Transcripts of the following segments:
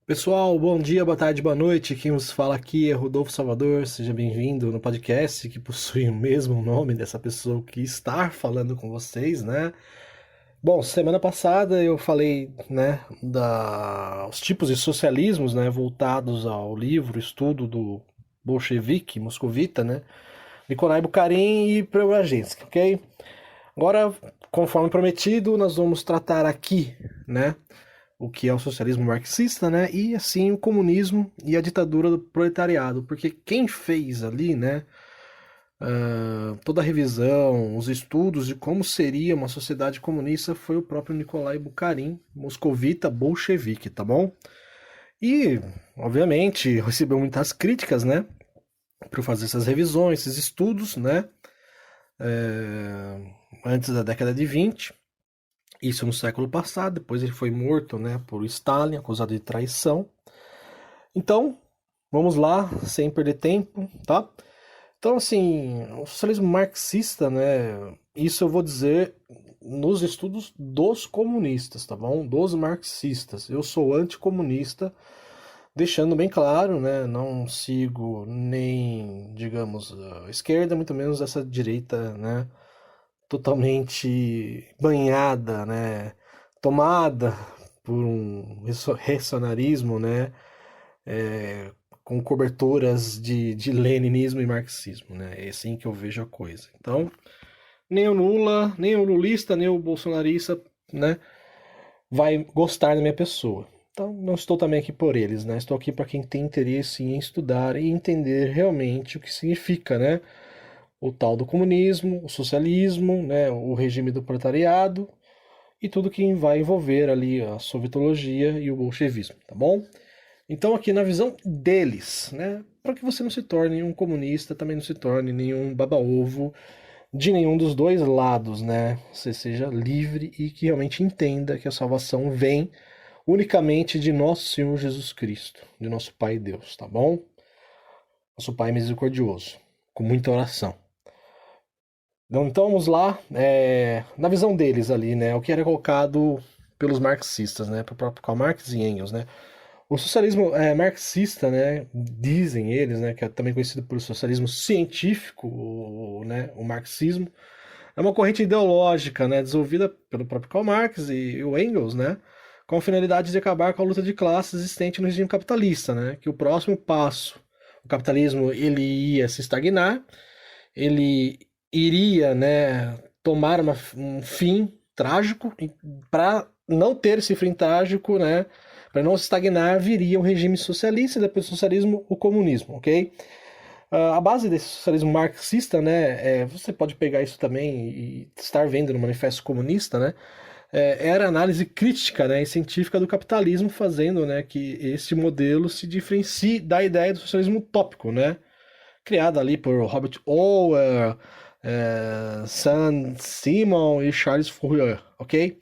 Pessoal, bom dia, boa tarde, boa noite. Quem nos fala aqui é Rodolfo Salvador. Seja bem-vindo no podcast que possui o mesmo nome dessa pessoa que está falando com vocês, né? Bom, semana passada eu falei, né, os tipos de socialismos, né, voltados ao livro, estudo do bolchevique, moscovita, né, Nikolai Bukharin e Preobrazhensky, ok? Agora, conforme prometido, nós vamos tratar aqui, né, o que é o socialismo marxista, né, e assim o comunismo e a ditadura do proletariado, porque quem fez ali, né, toda a revisão, os estudos de como seria uma sociedade comunista foi o próprio Nikolai Bukharin, moscovita bolchevique, tá bom? E, obviamente, recebeu muitas críticas, né, para fazer essas revisões, esses estudos, né, antes da década de 20. Isso no século passado. Depois ele foi morto, né, por Stalin, acusado de traição. Então, vamos lá, sem perder tempo, tá? Então, assim, o socialismo marxista, né, isso eu vou dizer nos estudos dos comunistas, tá bom? Dos marxistas. Eu sou anticomunista, deixando bem claro, né, não sigo nem, digamos, a esquerda, muito menos essa direita, né, totalmente banhada, né, tomada por um reacionarismo, né, é, com coberturas de leninismo e marxismo, né, é assim que eu vejo a coisa. Então, nem o Lula, nem o lulista, nem o bolsonarista, né, vai gostar da minha pessoa. Então, não estou também aqui por eles, né? Estou aqui para quem tem interesse em estudar e entender realmente o que significa, né? O tal do comunismo, o socialismo, né, o regime do proletariado e tudo que vai envolver ali a sovietologia e o bolchevismo, tá bom? Então aqui na visão deles, né, para que você não se torne um comunista, também não se torne nenhum baba-ovo de nenhum dos dois lados, né? Você seja livre e que realmente entenda que a salvação vem unicamente de nosso Senhor Jesus Cristo, de nosso Pai Deus, tá bom? Nosso Pai misericordioso, com muita oração. Então vamos lá, na visão deles ali, né, o que era colocado pelos marxistas, né, pelo próprio Karl Marx e Engels, né. O socialismo marxista, né, dizem eles, né, que é também conhecido por socialismo científico, né, o marxismo, é uma corrente ideológica, né, desenvolvida pelo próprio Karl Marx e o Engels, né, com a finalidade de acabar com a luta de classes existente no regime capitalista, né, que o próximo passo, o capitalismo ele ia se estagnar, ele iria, né, tomar um fim trágico, para não ter esse fim trágico, né, para não se estagnar, viria o regime socialista e depois do socialismo, o comunismo, ok? A base desse socialismo marxista, né, você pode pegar isso também e estar vendo no Manifesto Comunista, né, era a análise crítica, né, e científica do capitalismo, fazendo, né, que esse modelo se diferencie da ideia do socialismo utópico, né, criada ali por Robert Owen, Saint-Simon e Charles Fourier, ok?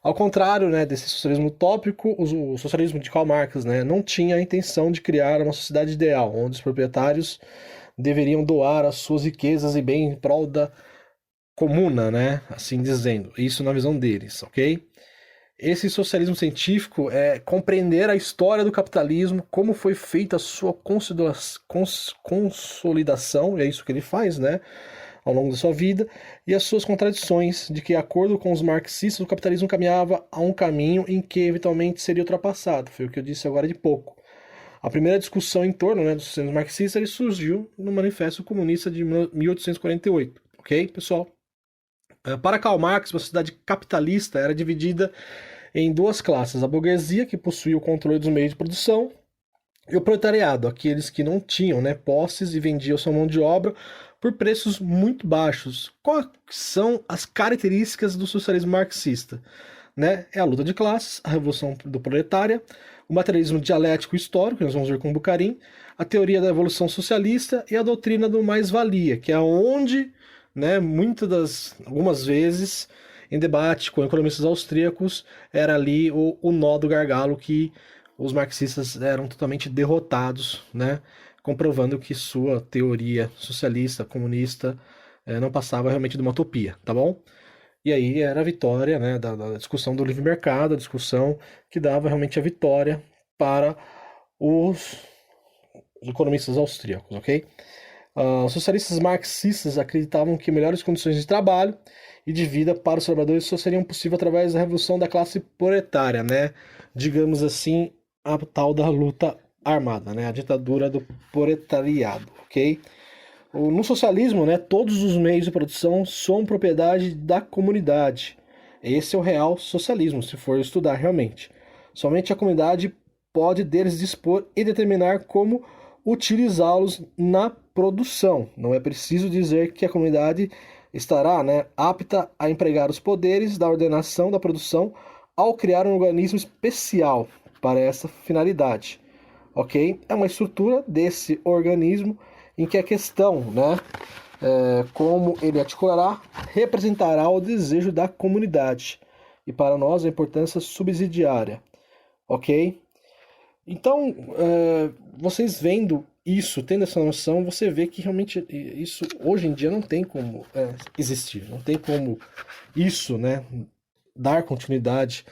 Ao contrário, né, desse socialismo utópico, o socialismo de Karl Marx, né, não tinha a intenção de criar uma sociedade ideal, onde os proprietários deveriam doar as suas riquezas e bem em prol da comuna, né, assim dizendo. Isso na visão deles, ok? Esse socialismo científico é compreender a história do capitalismo, como foi feita a sua consolidação, é isso que ele faz, né, ao longo da sua vida, e as suas contradições, de que, de acordo com os marxistas, o capitalismo caminhava a um caminho em que eventualmente seria ultrapassado. Foi o que eu disse agora de pouco. A primeira discussão em torno, né, do socialismo marxista ele surgiu no Manifesto Comunista de 1848, ok, pessoal? Para Karl Marx, uma sociedade capitalista era dividida em duas classes: a burguesia, que possuía o controle dos meios de produção, e o proletariado, aqueles que não tinham, né, posses e vendiam sua mão de obra por preços muito baixos. Quais são as características do socialismo marxista? Né? É a luta de classes, a revolução do proletária, o materialismo dialético histórico, que nós vamos ver com Bukharin, a teoria da evolução socialista e a doutrina do mais-valia, que é onde, né, algumas vezes, em debate com economistas austríacos, era ali o nó do gargalo que os marxistas eram totalmente derrotados, né, comprovando que sua teoria socialista, comunista, não passava realmente de uma utopia, tá bom? E aí era a vitória, né, da discussão do livre mercado, a discussão que dava realmente a vitória para os economistas austríacos, ok? Os socialistas marxistas acreditavam que melhores condições de trabalho e de vida para os trabalhadores só seriam possíveis através da revolução da classe proletária, né? Digamos assim, a tal da luta armada, né? A ditadura do proletariado, ok? No socialismo, né, todos os meios de produção são propriedade da comunidade. Esse é o real socialismo, se for estudar realmente. Somente a comunidade pode deles dispor e determinar como utilizá-los na produção. Não é preciso dizer que a comunidade estará, né, apta a empregar os poderes da ordenação da produção ao criar um organismo especial para essa finalidade. Ok? É uma estrutura desse organismo em que a questão, né, como ele articulará, representará o desejo da comunidade. E para nós a importância subsidiária. Ok? Então, vocês vendo isso, tendo essa noção, você vê que realmente isso hoje em dia não tem como existir. Não tem como isso, né, dar continuidade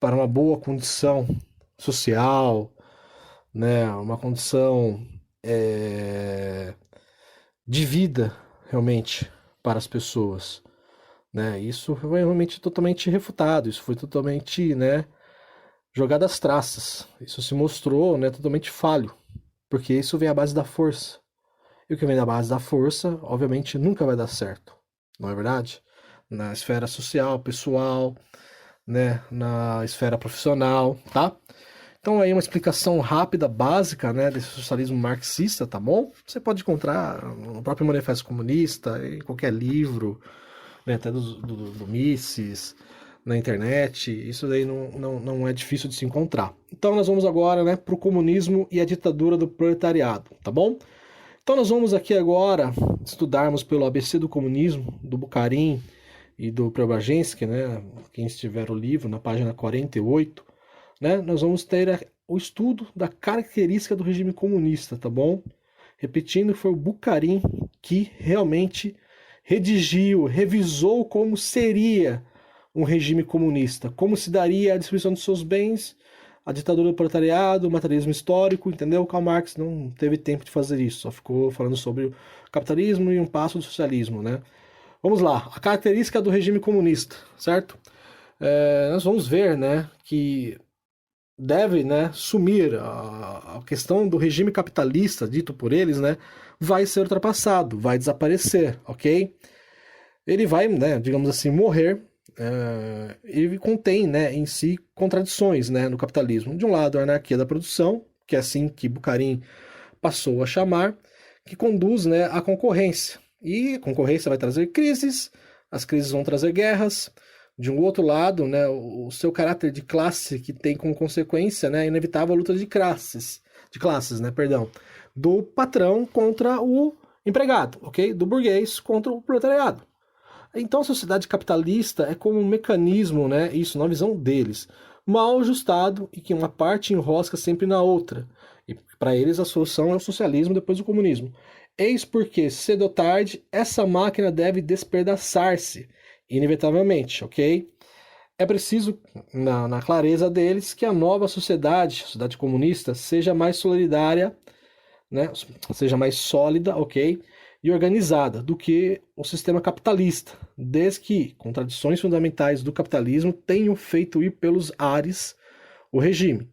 para uma boa condição social, né, uma condição de vida realmente para as pessoas, né? Isso foi realmente totalmente refutado, isso foi totalmente, né, jogado às traças. Isso se mostrou, né, totalmente falho, porque isso vem à base da força. E o que vem da base da força, obviamente, nunca vai dar certo, não é verdade? Na esfera social, pessoal, né, na esfera profissional, tá? Então aí uma explicação rápida, básica, né, desse socialismo marxista, tá bom? Você pode encontrar no próprio Manifesto Comunista, em qualquer livro, né, até do Mises, na internet, isso daí não é difícil de se encontrar. Então nós vamos agora, né, para o comunismo e a ditadura do proletariado, tá bom? Então nós vamos aqui agora estudarmos pelo ABC do comunismo, do Bukharin e do Preobrazhensky, né, quem estiver o livro, na página 48, né, nós vamos ter o estudo da característica do regime comunista, tá bom? Repetindo, foi o Bukharin que realmente redigiu, revisou como seria um regime comunista, como se daria a distribuição de seus bens, a ditadura do proletariado, o materialismo histórico, entendeu? Karl Marx não teve tempo de fazer isso, só ficou falando sobre o capitalismo e um passo do socialismo, né? Vamos lá, a característica do regime comunista, certo? Nós vamos ver, né, que deve, né, sumir a questão do regime capitalista, dito por eles, né, vai ser ultrapassado, vai desaparecer, ok? Ele vai, né, digamos assim, morrer. Ele contém, né, em si contradições, né, no capitalismo. De um lado, a anarquia da produção, que é assim que Bukharin passou a chamar, que conduz, né, à concorrência. E a concorrência vai trazer crises, as crises vão trazer guerras. De um outro lado, né, o seu caráter de classe, que tem como consequência, né, a inevitável luta de classes, né, perdão, do patrão contra o empregado, ok? Do burguês contra o proletariado. Então a sociedade capitalista é como um mecanismo, né, isso na visão deles, mal ajustado e que uma parte enrosca sempre na outra. E para eles a solução é o socialismo depois do comunismo. Eis porque, cedo ou tarde, essa máquina deve despedaçar-se, inevitavelmente, ok? É preciso, na clareza deles, que a nova sociedade, a sociedade comunista, seja mais solidária, né, seja mais sólida, ok? E organizada do que o sistema capitalista, desde que contradições fundamentais do capitalismo tenham feito ir pelos ares o regime,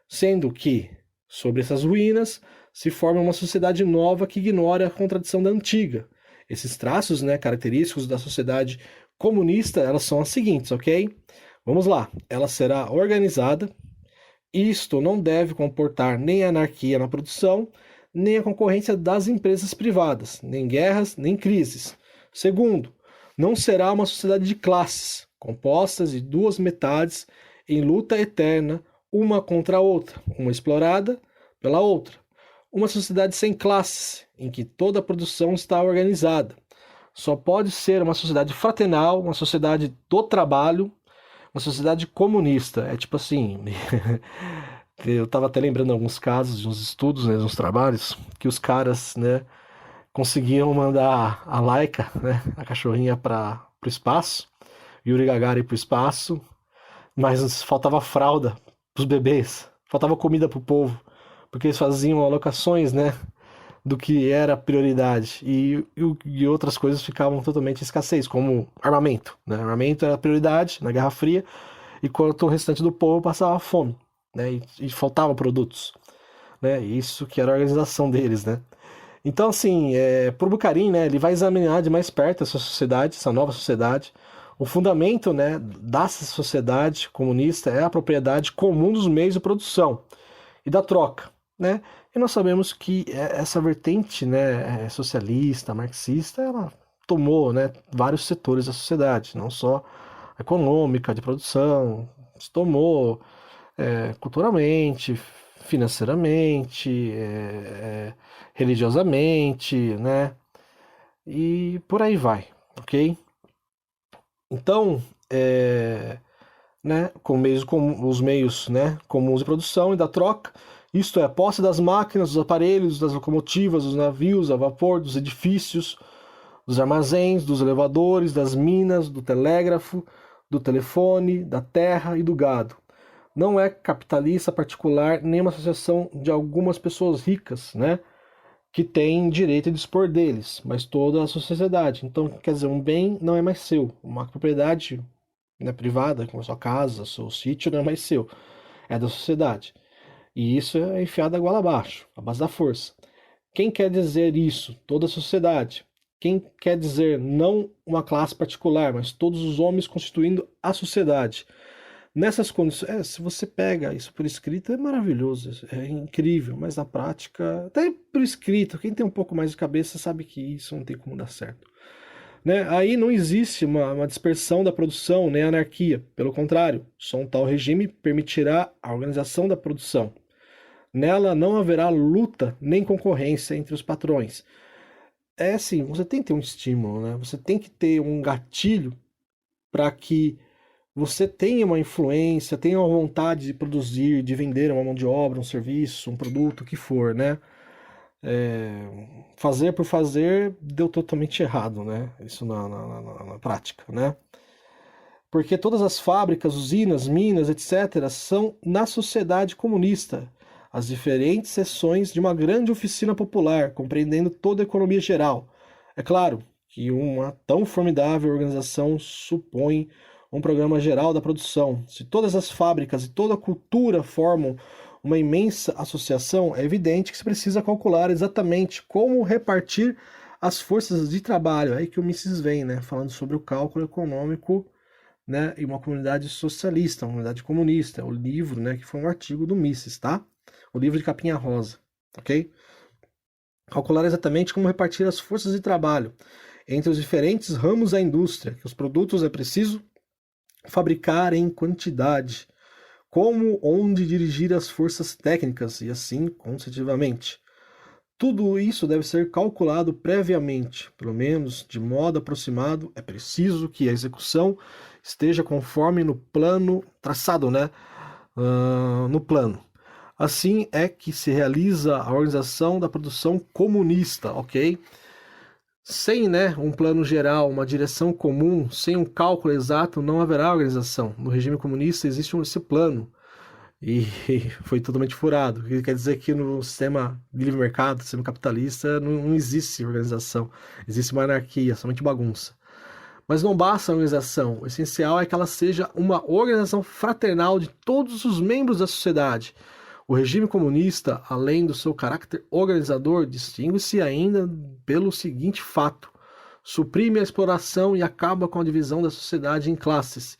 sendo que, sobre essas ruínas, se forma uma sociedade nova que ignora a contradição da antiga. Esses traços, né, característicos da sociedade comunista, elas são as seguintes, ok? Vamos lá. Ela será organizada. Isto não deve comportar nem anarquia na produção, nem a concorrência das empresas privadas, nem guerras, nem crises. Segundo, não será uma sociedade de classes, compostas de duas metades em luta eterna, uma contra a outra, uma explorada pela outra. Uma sociedade sem classes, em que toda a produção está organizada. Só pode ser uma sociedade fraternal, uma sociedade do trabalho, uma sociedade comunista. É tipo assim, eu estava até lembrando alguns casos de uns estudos, né, uns trabalhos, que os caras, né, conseguiam mandar a Laika, né, a cachorrinha para o espaço, Yuri Gagarin para o espaço, mas faltava fralda para os bebês, faltava comida para o povo, porque eles faziam alocações, né, do que era prioridade e outras coisas ficavam totalmente em escassez, como armamento, né? Armamento era prioridade na Guerra Fria, enquanto o restante do povo passava fome, né? E faltava produtos, né? Isso que era a organização deles, né? Então, assim, pro Bukharin, né, ele vai examinar de mais perto essa sociedade, essa nova sociedade. O fundamento, né, dessa sociedade comunista é a propriedade comum dos meios de produção e da troca, né? E nós sabemos que essa vertente, né, socialista, marxista, ela tomou, né, vários setores da sociedade, não só econômica, de produção, se tomou culturalmente, financeiramente, religiosamente, né? E por aí vai, ok? Então, né, com os meios, né, comuns de produção e da troca, isto é, a posse das máquinas, dos aparelhos, das locomotivas, dos navios a vapor, dos edifícios, dos armazéns, dos elevadores, das minas, do telégrafo, do telefone, da terra e do gado. Não é capitalista particular nem uma associação de algumas pessoas ricas, né, que têm direito de dispor deles, mas toda a sociedade. Então, quer dizer, um bem não é mais seu, uma propriedade, né, privada, como a sua casa, seu sítio, não é mais seu, é da sociedade. E isso é enfiado a goela abaixo, a base da força. Quem quer dizer isso? Toda a sociedade. Quem quer dizer não uma classe particular, mas todos os homens constituindo a sociedade. Nessas condições, se você pega isso por escrito, é maravilhoso, é incrível, mas na prática, até por escrito, quem tem um pouco mais de cabeça sabe que isso não tem como dar certo. Né? Aí não existe uma dispersão da produção nem anarquia, pelo contrário, só um tal regime permitirá a organização da produção. Nela não haverá luta nem concorrência entre os patrões. É assim, você tem que ter um estímulo, né? Você tem que ter um gatilho para que você tenha uma influência, tenha uma vontade de produzir, de vender uma mão de obra, um serviço, um produto, o que for, né? Fazer por fazer deu totalmente errado, né? Isso na prática, né? Porque todas as fábricas, usinas, minas, etc., são na sociedade comunista, as diferentes seções de uma grande oficina popular, compreendendo toda a economia geral. É claro que uma tão formidável organização supõe um programa geral da produção. Se todas as fábricas e toda a cultura formam uma imensa associação, é evidente que se precisa calcular exatamente como repartir as forças de trabalho. É aí que o Mises vem, né, falando sobre o cálculo econômico, né, e uma comunidade socialista, uma comunidade comunista. O livro, né, que foi um artigo do Mises, tá? O livro de capinha rosa, ok? Calcular exatamente como repartir as forças de trabalho entre os diferentes ramos da indústria, que os produtos é preciso fabricar em quantidade, como onde dirigir as forças técnicas e assim consecutivamente. Tudo isso deve ser calculado previamente, pelo menos de modo aproximado. É preciso que a execução esteja conforme no plano traçado, né? No plano. Assim é que se realiza a organização da produção comunista, ok? Sem, né, um plano geral, uma direção comum, sem um cálculo exato, não haverá organização. No regime comunista existe esse plano e foi totalmente furado. Quer dizer que no sistema de livre mercado, sistema capitalista, não existe organização, existe uma anarquia, somente bagunça. Mas não basta a organização, o essencial é que ela seja uma organização fraternal de todos os membros da sociedade. O regime comunista, além do seu caráter organizador, distingue-se ainda pelo seguinte fato: suprime a exploração e acaba com a divisão da sociedade em classes,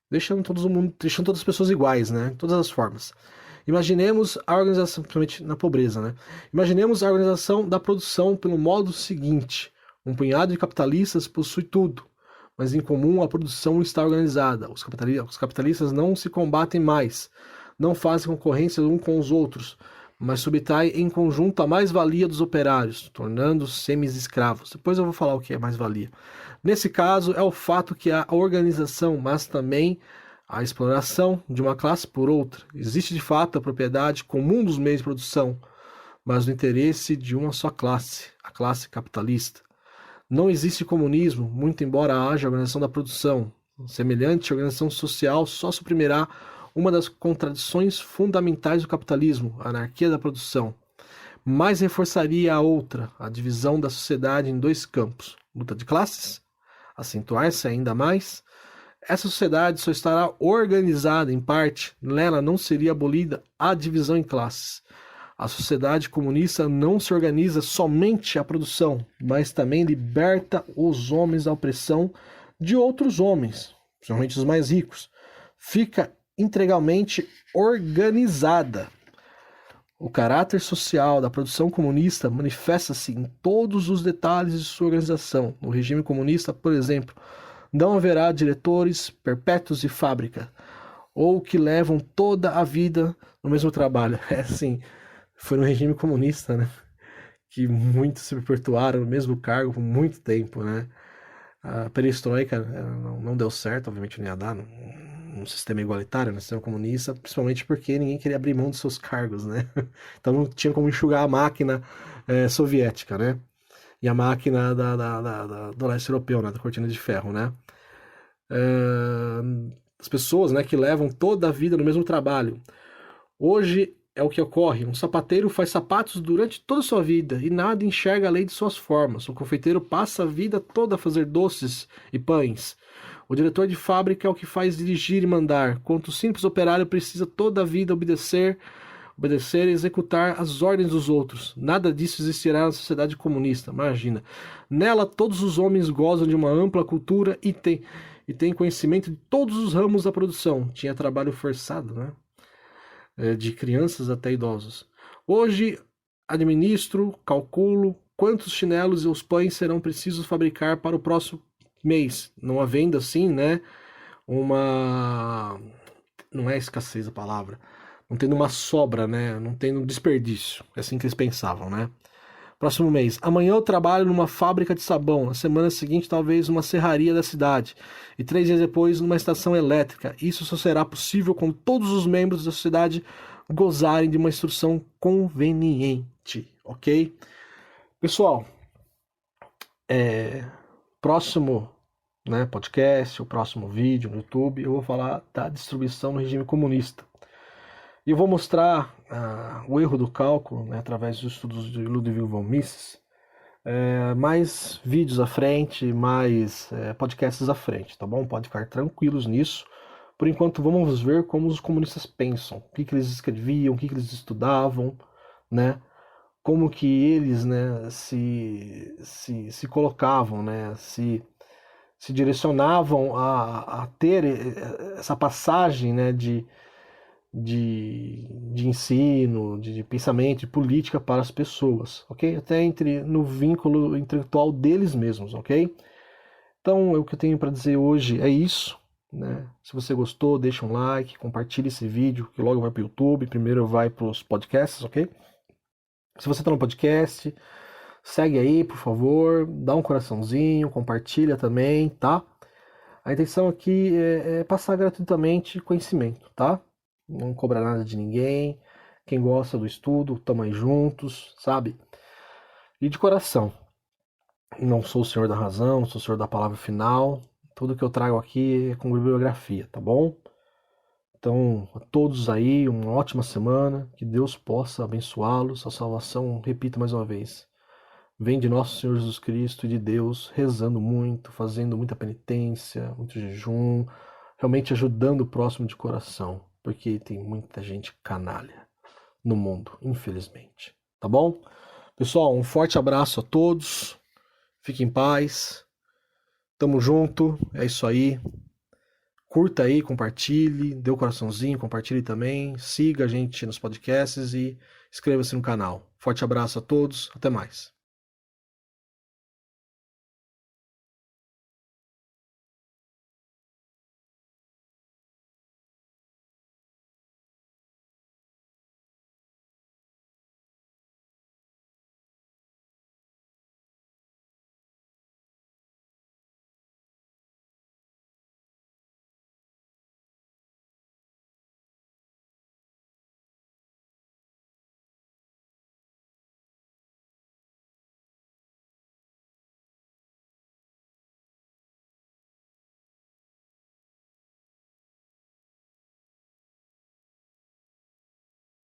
deixando todas as pessoas iguais, né? Todas as formas. Imaginemos a organização, principalmente na pobreza, né? Imaginemos a organização da produção pelo modo seguinte: um punhado de capitalistas possui tudo, mas em comum a produção está organizada. Os capitalistas não se combatem mais, não fazem concorrência uns com os outros, mas subtraem em conjunto a mais-valia dos operários, tornando-os semi-escravos. Depois eu vou falar o que é mais-valia. Nesse caso, é o fato que há a organização, mas também a exploração de uma classe por outra. Existe de fato a propriedade comum dos meios de produção, mas o interesse de uma só classe, a classe capitalista. Não existe comunismo, muito embora haja organização da produção. Semelhante organização social só suprimirá uma das contradições fundamentais do capitalismo, a anarquia da produção, mas reforçaria a outra, a divisão da sociedade em dois campos, luta de classes, acentuar-se ainda mais. Essa sociedade só estará organizada em parte, nela não seria abolida a divisão em classes. A sociedade comunista não se organiza somente à produção, mas também liberta os homens da opressão de outros homens, principalmente os mais ricos. Fica integralmente organizada. O caráter social da produção comunista manifesta-se em todos os detalhes de sua organização. No regime comunista, por exemplo, não haverá diretores perpétuos de fábrica, ou que levam toda a vida no mesmo trabalho. É assim, foi no regime comunista, né, que muitos se perpetuaram no mesmo cargo por muito tempo, né. A perestroika não deu certo, obviamente não ia dar num sistema igualitário, no sistema comunista, principalmente porque ninguém queria abrir mão dos seus cargos, né. Então não tinha como enxugar a máquina soviética, né, e a máquina do leste europeu, né, da cortina de ferro, né. As pessoas, né, que levam toda a vida no mesmo trabalho. Hoje é o que ocorre. Um sapateiro faz sapatos durante toda a sua vida e nada enxerga além de suas formas. O confeiteiro passa a vida toda a fazer doces e pães. O diretor de fábrica é o que faz dirigir e mandar, enquanto o simples operário precisa toda a vida obedecer e executar as ordens dos outros. Nada disso existirá na sociedade comunista, imagina. Nela, todos os homens gozam de uma ampla cultura e têm conhecimento de todos os ramos da produção. Tinha trabalho forçado, né? De crianças até idosos. Hoje, administro, calculo quantos chinelos e os pães serão precisos fabricar para o próximo mês. Não havendo assim, né? Não é escassez a palavra. Não tendo uma sobra, né? Não tendo um desperdício. É assim que eles pensavam, né? Próximo mês. Amanhã eu trabalho numa fábrica de sabão. Na semana seguinte, talvez numa serraria da cidade. E 3 dias depois, numa estação elétrica. Isso só será possível quando todos os membros da sociedade gozarem de uma instrução conveniente. Ok? Pessoal, próximo, né, podcast, o próximo vídeo no YouTube, eu vou falar da distribuição no regime comunista. E eu vou mostrar o erro do cálculo, né, através dos estudos de Ludwig von Mises, mais vídeos à frente, mais podcasts à frente, tá bom? Pode ficar tranquilos nisso. Por enquanto, vamos ver como os comunistas pensam, o que eles escreviam, o que eles estudavam, né? Como que eles, né, se colocavam, né, se direcionavam a ter essa passagem, né, de ensino, de pensamento, de política para as pessoas, ok? Até no vínculo intelectual deles mesmos, ok? Então, o que eu tenho para dizer hoje é isso, né? Se você gostou, deixa um like, compartilhe esse vídeo, que logo vai para o YouTube, primeiro vai para os podcasts, ok? Se você está no podcast, segue aí, por favor, dá um coraçãozinho, compartilha também, tá? A intenção aqui é passar gratuitamente conhecimento, tá? Não cobrar nada de ninguém. Quem gosta do estudo, tamo aí juntos, sabe? E de coração. Não sou o senhor da razão, não sou o senhor da palavra final. Tudo que eu trago aqui é com bibliografia, tá bom? Então, a todos aí, uma ótima semana. Que Deus possa abençoá-los. A salvação, repito mais uma vez, vem de nosso Senhor Jesus Cristo e de Deus, rezando muito, fazendo muita penitência, muito jejum, realmente ajudando o próximo de coração. Porque tem muita gente canalha no mundo, infelizmente. Tá bom? Pessoal, um forte abraço a todos. Fiquem em paz. Tamo junto. É isso aí. Curta aí, compartilhe, dê o coraçãozinho, compartilhe também. Siga a gente nos podcasts e inscreva-se no canal. Forte abraço a todos. Até mais.